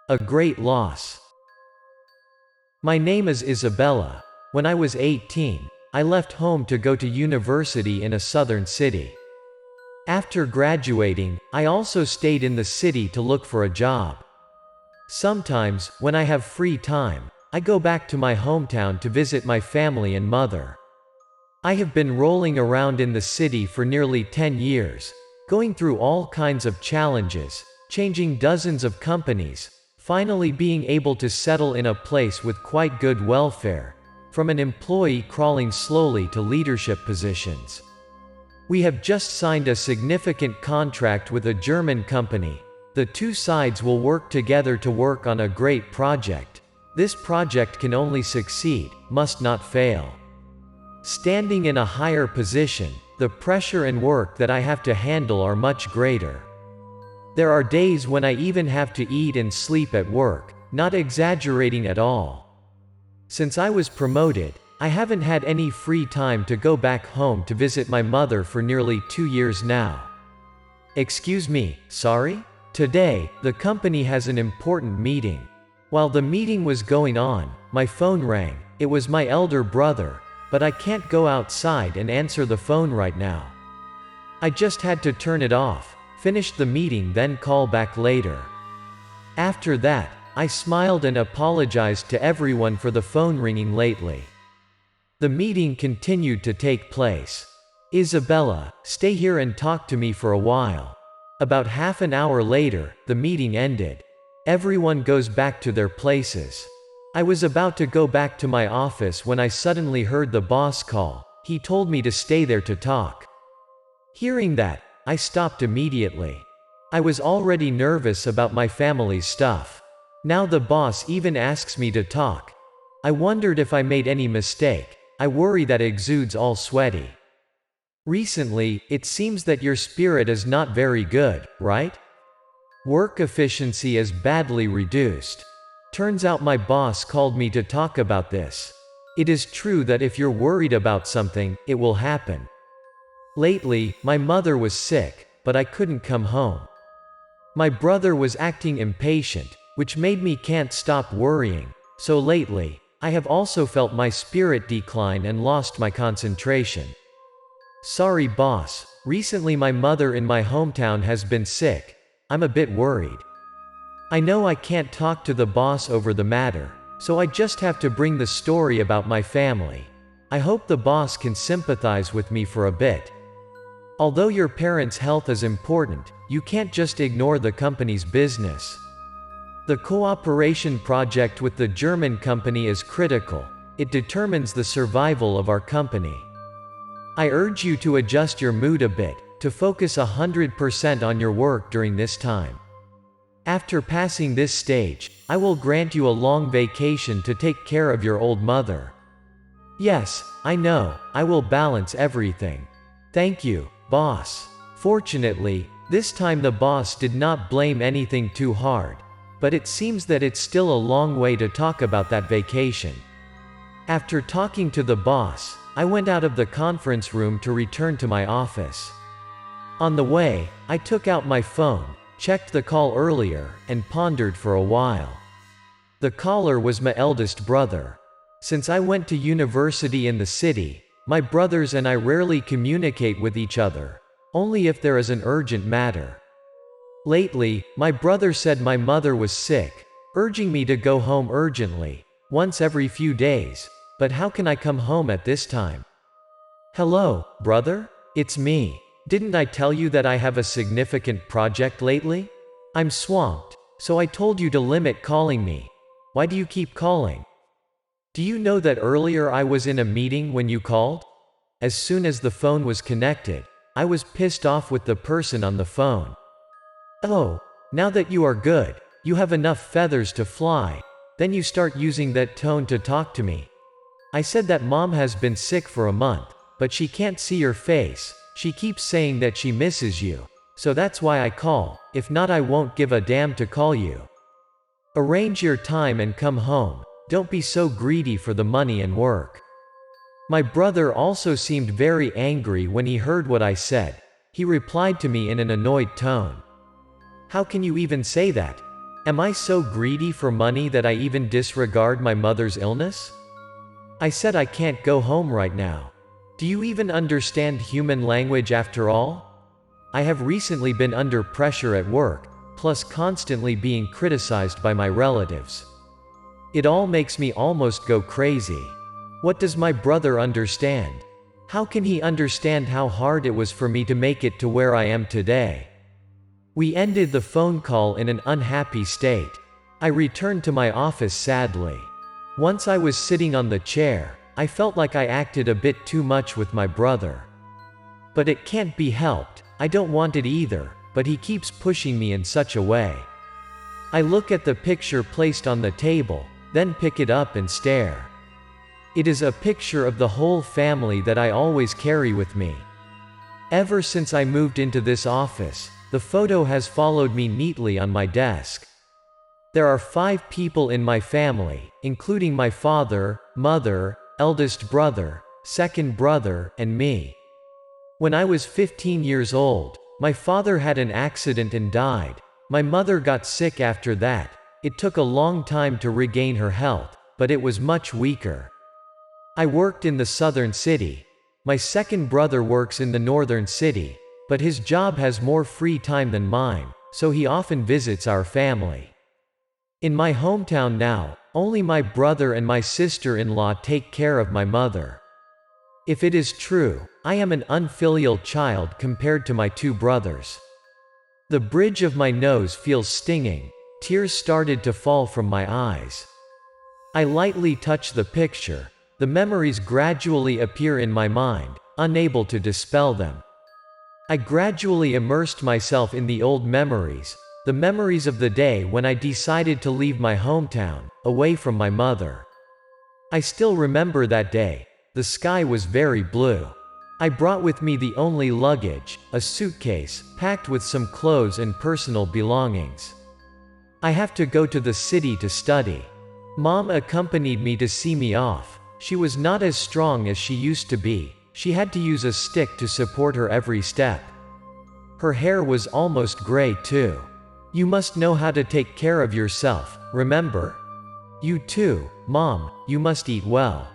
A great loss. My name is Isabella. When I was 18, I left home to go to university in a southern city. After graduating, I also stayed in the city to look for a job. Sometimes, when I have free time, I go back to my hometown to visit my family and mother. I have been rolling around in the city for nearly 10 years, going through all kinds of challenges, changing dozens of companies, finally being able to settle in a place with quite good welfare, from an employee crawling slowly to leadership positions. We have just signed a significant contract with a German company. The two sides will work together to work on a great project. This project can only succeed, must not fail. Standing in a higher position, the pressure and work that I have to handle are much greater. There are days when I even have to eat and sleep at work, not exaggerating at all. Since I was promoted, I haven't had any free time to go back home to visit my mother for nearly 2 years now. Excuse me, sorry? Today, the company has an important meeting. While the meeting was going on, my phone rang. It was my elder brother, but I can't go outside and answer the phone right now. I just had to turn it off. Finish the meeting, then call back later. After that, I smiled and apologized to everyone for the phone ringing lately. The meeting continued to take place. Isabella, stay here and talk to me for a while. About half an hour later, the meeting ended. Everyone goes back to their places. I was about to go back to my office when I suddenly heard the boss call. He told me to stay there to talk. Hearing that, I stopped immediately. I was already nervous about my family's stuff. Now the boss even asks me to talk. I wondered if I made any mistake. I worry that exudes all sweaty. Recently, it seems that your spirit is not very good, right? Work efficiency is badly reduced. Turns out my boss called me to talk about this. It is true that if you're worried about something, it will happen. Lately, my mother was sick, but I couldn't come home. My brother was acting impatient, which made me can't stop worrying, so lately, I have also felt my spirit decline and lost my concentration. Sorry boss, recently my mother in my hometown has been sick. I'm a bit worried. I know I can't talk to the boss over the matter, so I just have to bring the story about my family. I hope the boss can sympathize with me for a bit. Although your parents' health is important, you can't just ignore the company's business. The cooperation project with the German company is critical. It determines the survival of our company. I urge you to adjust your mood a bit, to focus 100% on your work during this time. After passing this stage, I will grant you a long vacation to take care of your old mother. Yes, I know, I will balance everything. Thank you, boss. Fortunately, this time the boss did not blame anything too hard, but it seems that it's still a long way to talk about that vacation. After talking to the boss, I went out of the conference room to return to my office. On the way, I took out my phone, checked the call earlier, and pondered for a while. The caller was my eldest brother. Since I went to university in the city, my brothers and I rarely communicate with each other, only if there is an urgent matter. Lately, my brother said my mother was sick, urging me to go home urgently, once every few days, but how can I come home at this time? Hello, brother? It's me. Didn't I tell you that I have a significant project lately? I'm swamped, so I told you to limit calling me. Why do you keep calling? Do you know that earlier I was in a meeting when you called? As soon as the phone was connected, I was pissed off with the person on the phone. Oh, now that you are good, you have enough feathers to fly, then you start using that tone to talk to me. I said that mom has been sick for a month, but she can't see your face. She keeps saying that she misses you. So that's why I call. If not, I won't give a damn to call you. Arrange your time and come home. Don't be so greedy for the money and work. My brother also seemed very angry when he heard what I said. He replied to me in an annoyed tone. How can you even say that? Am I so greedy for money that I even disregard my mother's illness? I said I can't go home right now. Do you even understand human language after all? I have recently been under pressure at work, plus constantly being criticized by my relatives. It all makes me almost go crazy. What does my brother understand? How can he understand how hard it was for me to make it to where I am today? We ended the phone call in an unhappy state. I returned to my office sadly. Once I was sitting on the chair, I felt like I acted a bit too much with my brother. But it can't be helped, I don't want it either, but he keeps pushing me in such a way. I look at the picture placed on the table, then pick it up and stare. It is a picture of the whole family that I always carry with me. Ever since I moved into this office, the photo has followed me neatly on my desk. There are 5 people in my family, including my father, mother, eldest brother, second brother, and me. When I was 15 years old, my father had an accident and died. My mother got sick after that. It took a long time to regain her health, but it was much weaker. I worked in the southern city. My second brother works in the northern city, but his job has more free time than mine, so he often visits our family. In my hometown now, only my brother and my sister-in-law take care of my mother. If it is true, I am an unfilial child compared to my 2 brothers. The bridge of my nose feels stinging, tears started to fall from my eyes. I lightly touch the picture, the memories gradually appear in my mind, unable to dispel them. I gradually immersed myself in the old memories, the memories of the day when I decided to leave my hometown, away from my mother. I still remember that day. The sky was very blue. I brought with me the only luggage, a suitcase, packed with some clothes and personal belongings. I have to go to the city to study. Mom accompanied me to see me off. She was not as strong as she used to be. She had to use a stick to support her every step. Her hair was almost gray too. You must know how to take care of yourself, remember? You too, Mom, you must eat well.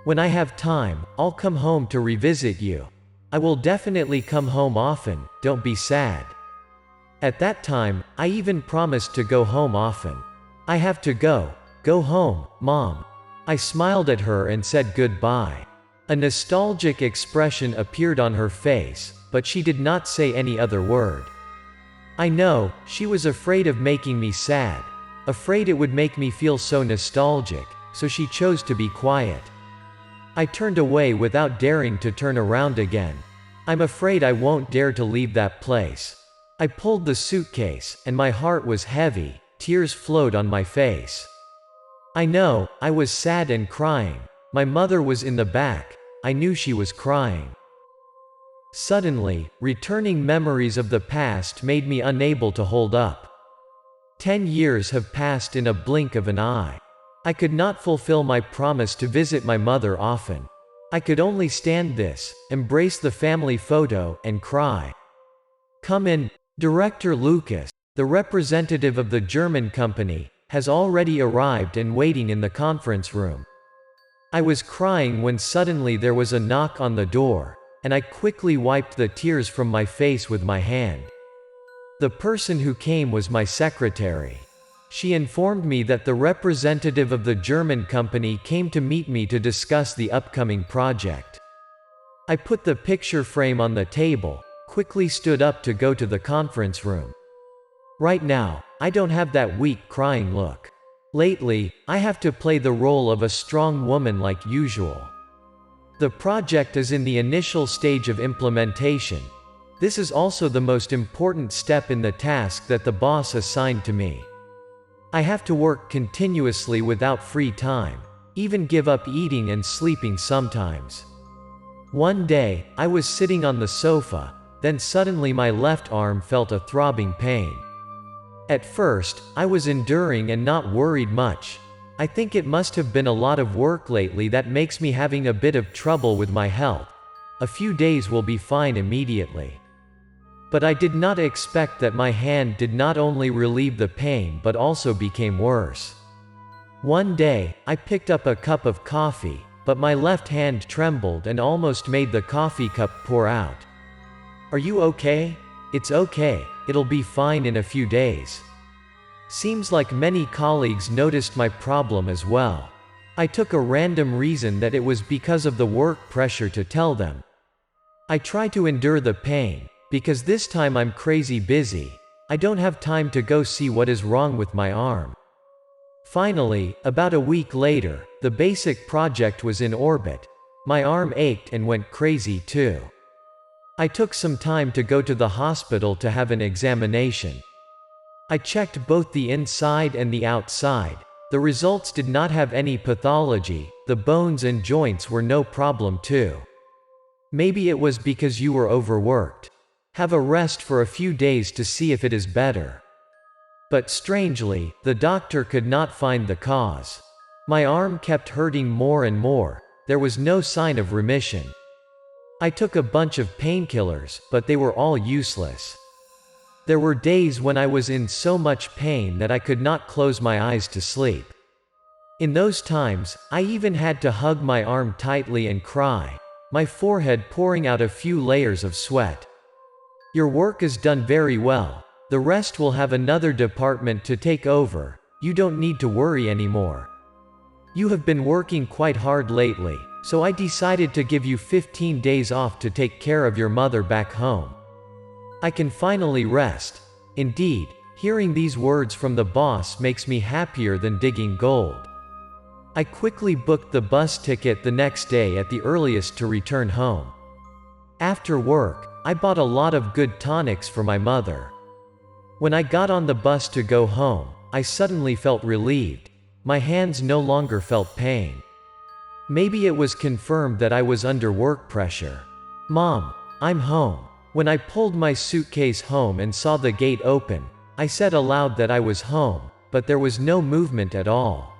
When I have time, I'll come home to revisit you. I will definitely come home often, don't be sad. At that time, I even promised to go home often. I have to go home, Mom. I smiled at her and said goodbye. A nostalgic expression appeared on her face, but she did not say any other word. I know, she was afraid of making me sad, afraid it would make me feel so nostalgic, so she chose to be quiet. I turned away without daring to turn around again. I'm afraid I won't dare to leave that place. I pulled the suitcase, and my heart was heavy, tears flowed on my face. I know, I was sad and crying. My mother was in the back, I knew she was crying. Suddenly, returning memories of the past made me unable to hold up. 10 years have passed in a blink of an eye. I could not fulfill my promise to visit my mother often. I could only stand this, embrace the family photo, and cry. Come in, Director Lucas, the representative of the German company, has already arrived and waiting in the conference room. I was crying when suddenly there was a knock on the door, and I quickly wiped the tears from my face with my hand. The person who came was my secretary. She informed me that the representative of the German company came to meet me to discuss the upcoming project. I put the picture frame on the table, quickly stood up to go to the conference room. Right now, I don't have that weak crying look. Lately, I have to play the role of a strong woman like usual. The project is in the initial stage of implementation. This is also the most important step in the task that the boss assigned to me. I have to work continuously without free time, even give up eating and sleeping sometimes. One day, I was sitting on the sofa, then suddenly my left arm felt a throbbing pain. At first, I was enduring and not worried much. I think it must have been a lot of work lately that makes me having a bit of trouble with my health. A few days will be fine immediately. But I did not expect that my hand did not only relieve the pain but also became worse. One day, I picked up a cup of coffee, but my left hand trembled and almost made the coffee cup pour out. "Are you okay?" "It's okay, it'll be fine in a few days." Seems like many colleagues noticed my problem as well. I took a random reason that it was because of the work pressure to tell them. I try to endure the pain, because this time I'm crazy busy. I don't have time to go see what is wrong with my arm. Finally, about a week later, the basic project was in orbit. My arm ached and went crazy too. I took some time to go to the hospital to have an examination. I checked both the inside and the outside. The results did not have any pathology, the bones and joints were no problem too. Maybe it was because you were overworked. Have a rest for a few days to see if it is better. But strangely, the doctor could not find the cause. My arm kept hurting more and more. There was no sign of remission. I took a bunch of painkillers, but they were all useless. There were days when I was in so much pain that I could not close my eyes to sleep. In those times, I even had to hug my arm tightly and cry, my forehead pouring out a few layers of sweat. "Your work is done very well. The rest will have another department to take over. You don't need to worry anymore. You have been working quite hard lately, so I decided to give you 15 days off to take care of your mother back home. I can finally rest." Indeed, hearing these words from the boss makes me happier than digging gold. I quickly booked the bus ticket the next day at the earliest to return home. After work, I bought a lot of good tonics for my mother. When I got on the bus to go home, I suddenly felt relieved. My hands no longer felt pain. Maybe it was confirmed that I was under work pressure. "Mom, I'm home." When I pulled my suitcase home and saw the gate open, I said aloud that I was home, but there was no movement at all.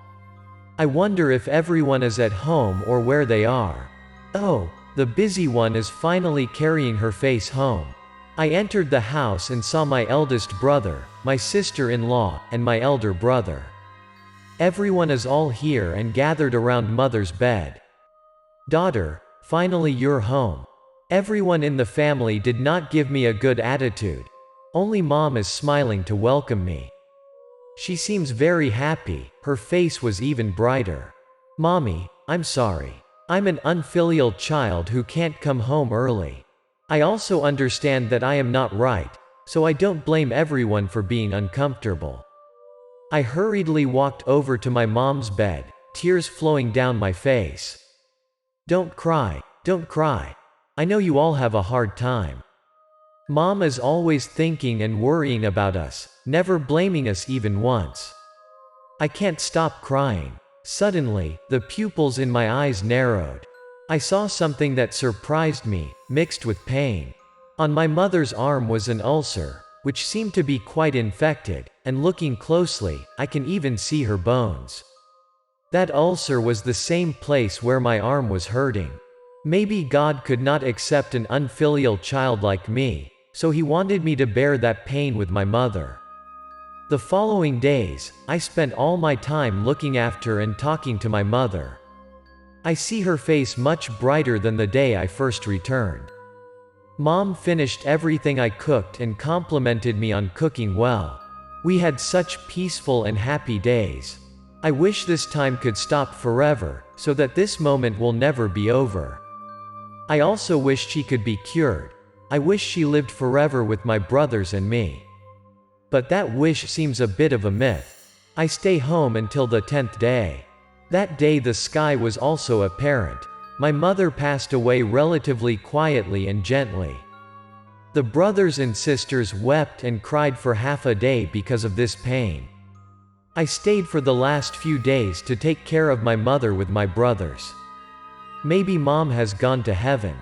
I wonder if everyone is at home or where they are. Oh, the busy one is finally carrying her face home. I entered the house and saw my eldest brother, my sister-in-law, and my elder brother. Everyone is all here and gathered around mother's bed. "Daughter, finally you're home." Everyone in the family did not give me a good attitude. Only mom is smiling to welcome me. She seems very happy, her face was even brighter. "Mommy, I'm sorry. I'm an unfilial child who can't come home early. I also understand that I am not right, so I don't blame everyone for being uncomfortable." I hurriedly walked over to my mom's bed, tears flowing down my face. "Don't cry, don't cry. I know you all have a hard time. Mom is always thinking and worrying about us, never blaming us even once." I can't stop crying. Suddenly, the pupils in my eyes narrowed. I saw something that surprised me, mixed with pain. On my mother's arm was an ulcer, which seemed to be quite infected, and looking closely, I can even see her bones. That ulcer was the same place where my arm was hurting. Maybe God could not accept an unfilial child like me, so he wanted me to bear that pain with my mother. The following days, I spent all my time looking after and talking to my mother. I see her face much brighter than the day I first returned. Mom finished everything I cooked and complimented me on cooking well. We had such peaceful and happy days. I wish this time could stop forever, so that this moment will never be over. I also wish she could be cured. I wish she lived forever with my brothers and me. But that wish seems a bit of a myth. I stay home until the 10th day. That day the sky was also apparent. My mother passed away relatively quietly and gently. The brothers and sisters wept and cried for half a day because of this pain. I stayed for the last few days to take care of my mother with my brothers. Maybe mom has gone to heaven.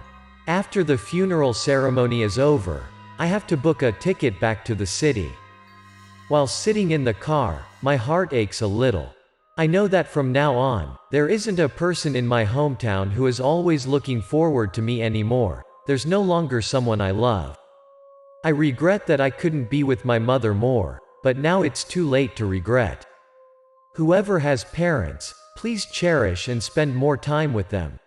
After the funeral ceremony is over, I have to book a ticket back to the city. While sitting in the car, my heart aches a little. I know that from now on, there isn't a person in my hometown who is always looking forward to me anymore. There's no longer someone I love. I regret that I couldn't be with my mother more, but now it's too late to regret. Whoever has parents, please cherish and spend more time with them.